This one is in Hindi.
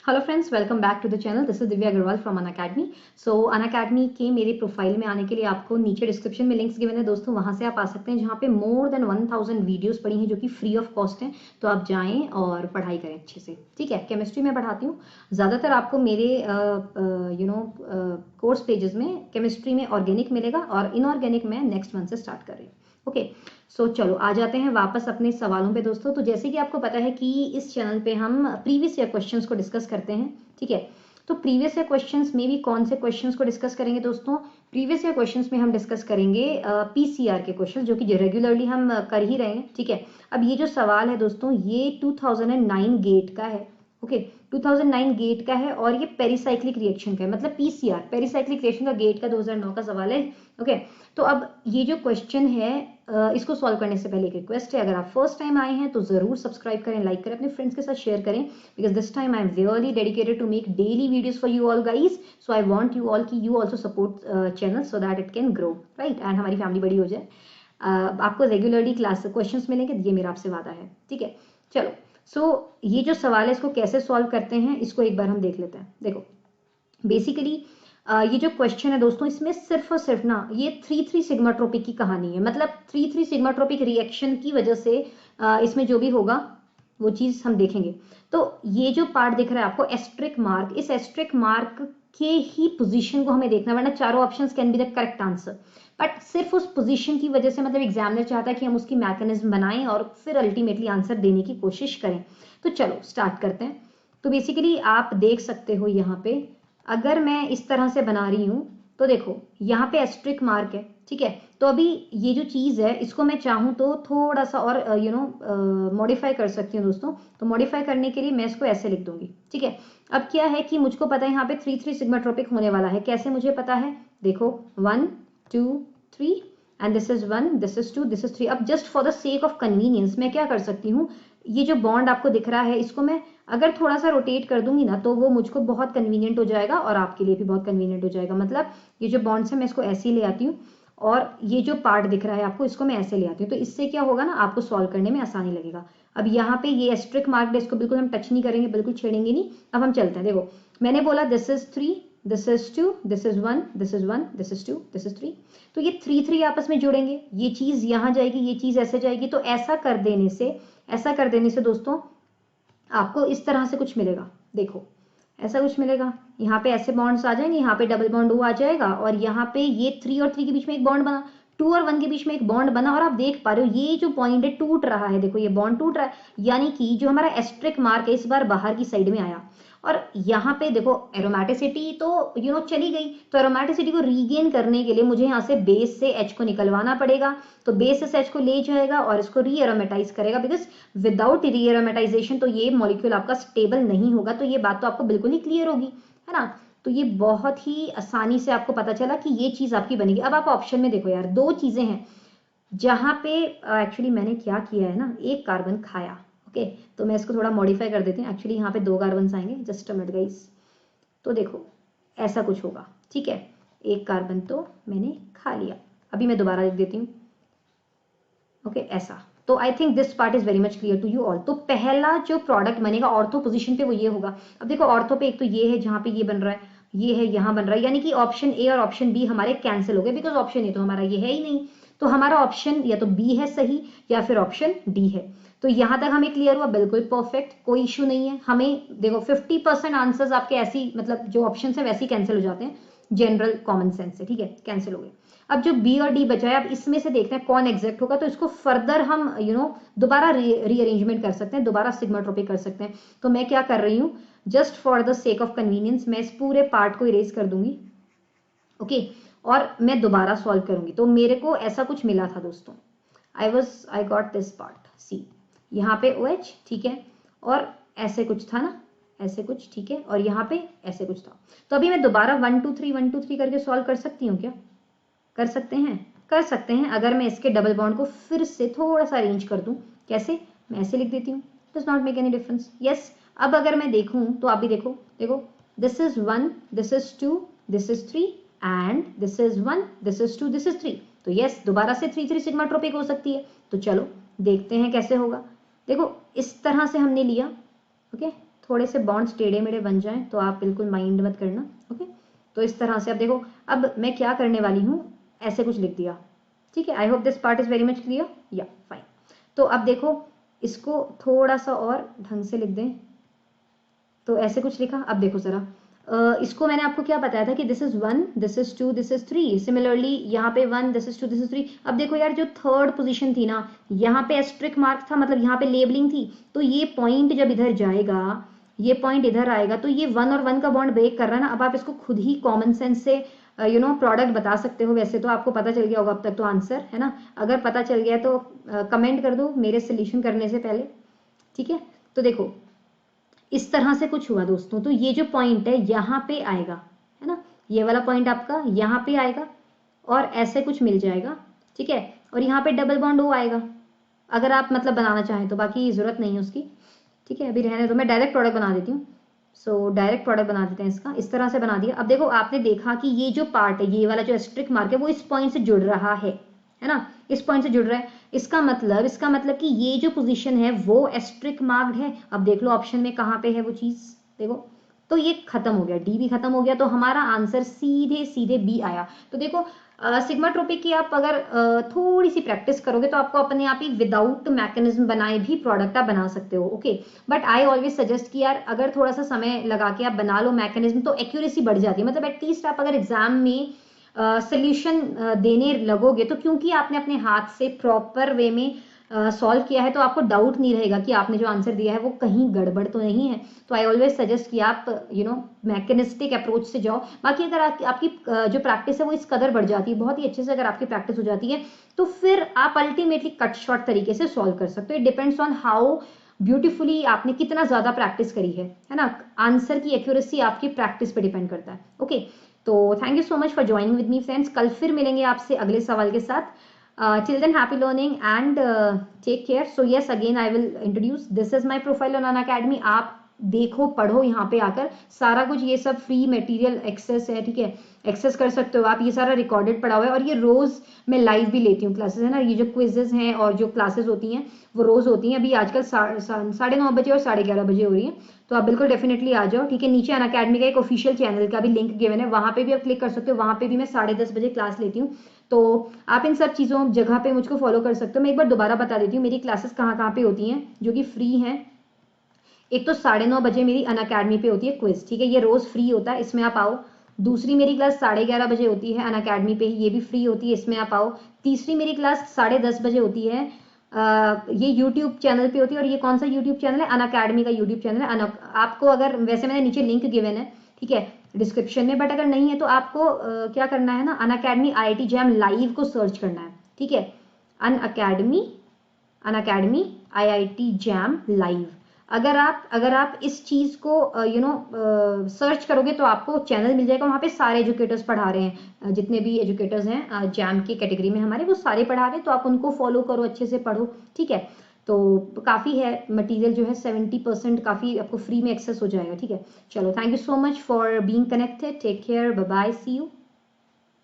Hello friends, welcome back to the channel. This is Divya Agarwal from Unacademy. So Unacademy के मेरे प्रोफाइल में आने के लिए आपको नीचे डिस्क्रिप्शन में लिंक्स गिवन है दोस्तों, वहां से आप आ सकते हैं, जहां पे मोर देन 1000 वीडियोस पड़ी हैं जो कि फ्री ऑफ कॉस्ट हैं। तो आप जाएं और पढ़ाई करें अच्छे से, ठीक है। केमिस्ट्री में पढ़ाती हूँ ज़्यादातर, आपको मेरे कोर्स पेजेस में केमिस्ट्री में ऑर्गेनिक मिलेगा और इनऑर्गेनिक में नेक्स्ट मंथ से स्टार्ट कर रही हूँ। ओके, सो चलो आ जाते हैं वापस अपने सवालों पे दोस्तों। तो जैसे कि आपको पता है कि इस चैनल पे हम प्रीवियस ईयर क्वेश्चंस को डिस्कस करते हैं, ठीक है। तो प्रीवियस ईयर क्वेश्चंस में भी कौन से क्वेश्चंस को डिस्कस करेंगे दोस्तों? प्रीवियस ईयर क्वेश्चंस में हम डिस्कस करेंगे पीसीआर के क्वेश्चन, जो कि रेगुलरली हम कर ही रहे हैं, ठीक है। अब ये जो सवाल है दोस्तों, ये 2009 गेट का है। ओके, 2009 गेट का है और ये पेरिसाइक्लिक रिएक्शन का है, मतलब पीसीआर पेरिसाइक्लिक रिएक्शन का गेट का 2009 का सवाल है। ओके, तो अब ये जो क्वेश्चन है इसको सॉल्व करने से पहले एक रिक्वेस्ट है, अगर आप फर्स्ट टाइम आए हैं तो जरूर सब्सक्राइब करें, लाइक करें, अपने फ्रेंड्स के साथ शेयर करें, because this time I am really dedicated to make daily videos for you all guys. So I want you all की you also support channel so that it can grow, right, and हमारी फैमिली बड़ी हो जाए। आपको रेगुलरली क्लास क्वेश्चंस मिलेंगे, ये मेरा आपसे वादा है, ठीक है। चलो, सो ये जो सवाल है इसको कैसे सॉल्व करते हैं इसको एक बार हम देख लेते हैं। देखो, बेसिकली ये जो क्वेश्चन है दोस्तों, इसमें सिर्फ और सिर्फ ना ये 3,3 सिग्माट्रोपिक की कहानी है, मतलब 3,3 सिग्माट्रोपिक रिएक्शन की वजह से इसमें जो भी होगा वो चीज हम देखेंगे। तो ये जो पार्ट दिख रहा है आपको एस्ट्रिक मार्क, इस एस्ट्रिक मार्क के ही पोजीशन को हमें देखना, वरना चारों options can be the correct answer, but सिर्फ उस पोजीशन की वजह से मतलब एग्जामिनर चाहता है कि हम उसकी मैकेनिज्म बनाएं और फिर अल्टीमेटली आंसर देने की कोशिश करें। तो चलो स्टार्ट करते हैं। तो बेसिकली आप देख सकते हो यहाँ पे, अगर मैं इस तरह से बना रही हूं तो देखो यहाँ पे एस्ट्रिक मार्क है, ठीक है। तो अभी ये जो चीज है इसको मैं चाहूं तो थोड़ा सा और मॉडिफाई कर सकती हूँ दोस्तों। तो मॉडिफाई करने के लिए मैं इसको ऐसे लिख दूंगी, ठीक है। अब क्या है कि मुझको पता है यहाँ पे 3,3 सिग्माट्रोपिक होने वाला है। कैसे मुझे पता है? देखो 1 2 3 and this is 1, this is 2, this is 3। अब just for the sake of convenience मैं क्या कर सकती हूँ, ये जो बॉन्ड आपको दिख रहा है इसको मैं अगर थोड़ा सा रोटेट कर दूंगी ना तो वो मुझको बहुत कन्वीनियंट हो जाएगा और आपके लिए भी बहुत कन्वीनियंट हो जाएगा। मतलब ये जो बॉन्ड्स है मैं इसको ऐसे ही ले आती हूँ और ये जो पार्ट दिख रहा है आपको इसको मैं ऐसे ले आती हूँ। तो इससे क्या होगा ना, आपको सॉल्व करने में आसानी लगेगा। अब यहाँ पे ये एस्ट्रिक मार्क है, इसको बिल्कुल हम टच नहीं करेंगे, बिल्कुल छेड़ेंगे नहीं। अब हम चलते हैं। देखो मैंने बोला this is 3, this is 2, this is 1, this is 1, this is 2, this is 3। तो ये 3 आपस में जुड़ेंगे, ये चीज यहाँ जाएगी, ये चीज ऐसे जाएगी। तो ऐसा कर देने से दोस्तों आपको इस तरह से कुछ मिलेगा। देखो ऐसा कुछ मिलेगा, यहाँ पे ऐसे बॉन्ड्स आ जाएंगे, यहाँ पे डबल बॉन्ड आ जाएगा और यहाँ पे ये 3 और 3 के बीच में एक बॉन्ड बना, 2 और 1 के बीच में एक बॉन्ड बना और आप देख पा रहे हो ये जो पॉइंट है टूट रहा है। देखो ये बॉन्ड टूट रहा है, यानी कि जो हमारा एस्ट्रिक मार्क है इस बार बाहर की साइड में आया। और यहाँ पे देखो एरोमेटिसिटी तो चली गई, तो एरोमेटिसिटी को रीगेन करने के लिए मुझे यहाँ से बेस से H को निकलवाना पड़ेगा। तो बेस से H को ले जाएगा और इसको री एरोमेटाइज करेगा, बिकॉज विदाउट री एरोमेटाइजेशन तो ये मॉलिक्यूल आपका स्टेबल नहीं होगा। तो ये बात तो आपको बिल्कुल ही क्लियर होगी, है ना। तो ये बहुत ही आसानी से आपको पता चला कि ये चीज आपकी बनेगी। अब आप ऑप्शन में देखो यार, दो चीजें हैं जहां पे एक्चुअली मैंने क्या किया है ना, एक कार्बन खाया। ओके, तो मैं इसको थोड़ा मॉडिफाई कर देती हूँ। एक्चुअली यहाँ पे 2 कार्बन आएंगे, जस्ट अ मिनट गाइस। तो देखो ऐसा कुछ होगा, ठीक है। एक कार्बन तो मैंने खा लिया, अभी मैं दोबारा लिख देती हूँ। ओके ऐसा। तो I think this part is very much clear to you all. तो पहला जो प्रोडक्ट बनेगा ऑर्थो पोजीशन पे वो ये होगा। अब देखो ऑर्थो पे एक तो ये है जहां पे ये बन रहा है, ये है यहाँ बन रहा है, यानी कि ऑप्शन ए और ऑप्शन बी हमारे कैंसिल हो गए, बिकॉज ऑप्शन ए तो हमारा ये है ही नहीं। तो हमारा ऑप्शन या तो बी है सही या फिर ऑप्शन डी है। तो यहां तक हमें क्लियर हुआ, बिल्कुल परफेक्ट, कोई इश्यू नहीं है। हमें देखो 50% आंसर्स आपके ऐसी मतलब जो ऑप्शन है वैसे ही कैंसिल हो जाते हैं, जनरल कॉमन सेंस से, ठीक है, कैंसिल हो गए। अब जो बी और डी बचा है, अब इसमें से देखते हैं कौन एग्जैक्ट होगा। तो इसको फर्दर हम दोबारा रीअरेंजमेंट कर सकते हैं, दोबारा सिग्माट्रोपी कर सकते हैं। तो मैं क्या कर रही हूँ, just for the sake of convenience मैं इस पूरे पार्ट को इरेज कर दूंगी। ओके, और मैं दोबारा सॉल्व करूंगी। तो मेरे को ऐसा कुछ मिला था दोस्तों, I got this part see, यहाँ पे OH, ठीक है, और ऐसे कुछ था ना, ऐसे कुछ, ठीक है, और यहाँ पे ऐसे कुछ था। तो अभी मैं दोबारा 1 2 3 1 2 3 करके सॉल्व कर सकती हूँ क्या? कर सकते हैं, कर सकते हैं। अगर मैं इसके डबल बॉन्ड को फिर से थोड़ा सा अरेंज कर दूं, कैसे, मैं ऐसे लिख देती हूँ, does not make any difference. Yes, अब अगर मैं देखूं तो आप भी देखो, देखो this is 1, this is 2, this is 3 and this is 1, this is 2, this is 3। तो यस, दोबारा से 3 सिग्माट्रोपिक हो सकती है। तो चलो देखते हैं कैसे होगा। देखो इस तरह से हमने लिया, ओके, थोड़े से बॉन्ड्स टेढ़े मेढ़े बन जाएं तो आप बिल्कुल माइंड मत करना। ओके, तो इस तरह से अब देखो, अब मैं क्या करने वाली हूँ, ऐसे कुछ लिख दिया, ठीक है। I hope this part is very much clear, या फाइन। तो अब देखो, इसको थोड़ा सा और ढंग से लिख दें, तो ऐसे कुछ लिखा। अब देखो जरा, इसको मैंने आपको क्या बताया था कि this is 1, this is 2, this is 3, similarly यहाँ पे 1, दिस इज 2, दिस इज 3। अब देखो यार, जो थर्ड पोजीशन थी ना, यहाँ पे एस्ट्रिक मार्क था, मतलब यहाँ पे लेबलिंग थी, तो ये पॉइंट जब इधर जाएगा, ये पॉइंट इधर आएगा, तो ये 1 और 1 का बॉन्ड ब्रेक कर रहा है ना। अब आप इसको खुद ही कॉमन सेंस से प्रोडक्ट बता सकते हो। वैसे तो आपको पता चल गया होगा अब तक तो आंसर, है ना। अगर पता चल गया तो कमेंट कर दो मेरे सोल्यूशन करने से पहले, ठीक है। तो देखो, इस तरह से कुछ हुआ दोस्तों, तो ये जो पॉइंट है यहाँ पे आएगा, है ना, ये वाला पॉइंट आपका यहाँ पे आएगा और ऐसे कुछ मिल जाएगा, ठीक है। और यहाँ पे डबल बॉन्ड O आएगा, अगर आप मतलब बनाना चाहें तो, बाकी जरूरत नहीं है उसकी, ठीक है। अभी रहने दो, मैं डायरेक्ट प्रोडक्ट बना देती हूँ। सो डायरेक्ट प्रोडक्ट बना देते हैं इसका, इस तरह से बना दिया। अब देखो, आपने देखा कि ये जो पार्ट है, ये वाला जो एस्ट्रिक मार्क है, वो इस पॉइंट से जुड़ रहा है ना, इस पॉइंट से जुड़ रहा है। इसका मतलब कि ये जो पोजीशन है वो एस्ट्रिक मार्क्ड है। अब देख लो ऑप्शन में कहाँ पे है वो चीज, देखो, तो ये खत्म हो गया, डी भी खत्म हो गया, तो हमारा आंसर सीधे सीधे बी आया। तो देखो, सिग्माट्रोपिक की आप अगर थोड़ी सी प्रैक्टिस करोगे तो आपको अपने आप ही विदाउट मैकेनिज्म बनाए भी प्रोडक्ट आप बना सकते हो। Okay, but I always suggest कि यार अगर थोड़ा सा समय लगा के आप बना लो मैकेनिज्म, तो एक्यूरेसी बढ़ जाती है। मतलब एटलीस्ट आप अगर एग्जाम में सोल्यूशन देने लगोगे, तो क्योंकि आपने अपने हाथ से प्रॉपर वे में सॉल्व किया है, तो आपको डाउट नहीं रहेगा कि आपने जो आंसर दिया है वो कहीं गड़बड़ तो नहीं है। तो आई ऑलवेज सजेस्ट कि आप मैकेनिस्टिक अप्रोच से जाओ। बाकी अगर आपकी जो प्रैक्टिस है वो इस कदर बढ़ जाती है, बहुत ही अच्छे से अगर आपकी प्रैक्टिस हो जाती है, तो फिर आप अल्टीमेटली कट शॉर्ट तरीके से सॉल्व कर सकते हो। It depends on how beautifully आपने कितना ज्यादा प्रैक्टिस करी है ना। आंसर की एक्यूरेसी आपकी प्रैक्टिस पे डिपेंड करता है। ओके, तो thank you so much for joining with me friends. कल फिर मिलेंगे आपसे अगले सवाल के साथ। Till then, happy learning and take care. So yes, again I will introduce, this is my profile on Unacademy. आप देखो, पढ़ो, यहाँ पे आकर सारा कुछ ये सब फ्री मटेरियल एक्सेस है, ठीक है, एक्सेस कर सकते हो आप। ये सारा रिकॉर्डेड पढ़ा हुआ है, और ये रोज मैं लाइव भी लेती हूँ क्लासेस, है ना। ये जो क्विजेज हैं और जो क्लासेस होती हैं वो रोज होती हैं। अभी आजकल 9:30 बजे और 11:30 बजे हो रही है, तो आप बिल्कुल डेफिनेटली आ जाओ, ठीक है। नीचे अनअकैडमी का एक ऑफिशियल चैनल का भी लिंक गिवन है, वहां पे भी आप क्लिक कर सकते हो। वहां पे भी मैं 10:30 बजे क्लास लेती हूँ, तो आप इन सब चीज़ों जगह पे मुझको फॉलो कर सकते हो। मैं एक बार दोबारा बता देती हूँ मेरी क्लासेस कहाँ कहाँ पे होती हैं जो कि फ्री हैं। एक तो 9:30 बजे मेरी अनअकैडमी पे होती है क्विज, ठीक है, ये रोज फ्री होता है, इसमें आप आओ। दूसरी मेरी क्लास 11:30 बजे होती है अनअकैडमी पे ही, ये भी फ्री होती है, इसमें आप आओ। तीसरी मेरी क्लास 10:30 बजे होती है, ये यूट्यूब चैनल पे होती है। और ये कौन सा यूट्यूब चैनल है? अनअकैडमी का यूट्यूब चैनल है। आपको अगर, वैसे मैंने नीचे लिंक गिवन है, ठीक है, डिस्क्रिप्शन में, बट अगर नहीं है तो आपको क्या करना है ना, अनअकैडमी IIT जैम लाइव को सर्च करना है, ठीक है। अनअकैडमी IIT जैम लाइव, अगर आप इस चीज को सर्च करोगे तो आपको चैनल मिल जाएगा। वहाँ पे सारे एजुकेटर्स पढ़ा रहे हैं, जितने भी एजुकेटर्स हैं जैम की कैटेगरी में हमारे, वो सारे पढ़ा रहे हैं, तो आप उनको फॉलो करो, अच्छे से पढ़ो, ठीक है। तो काफ़ी है मटेरियल, जो है 70% काफ़ी आपको फ्री में एक्सेस हो जाएगा, ठीक है। चलो, thank you so much for being connected, take care, bye bye, see you.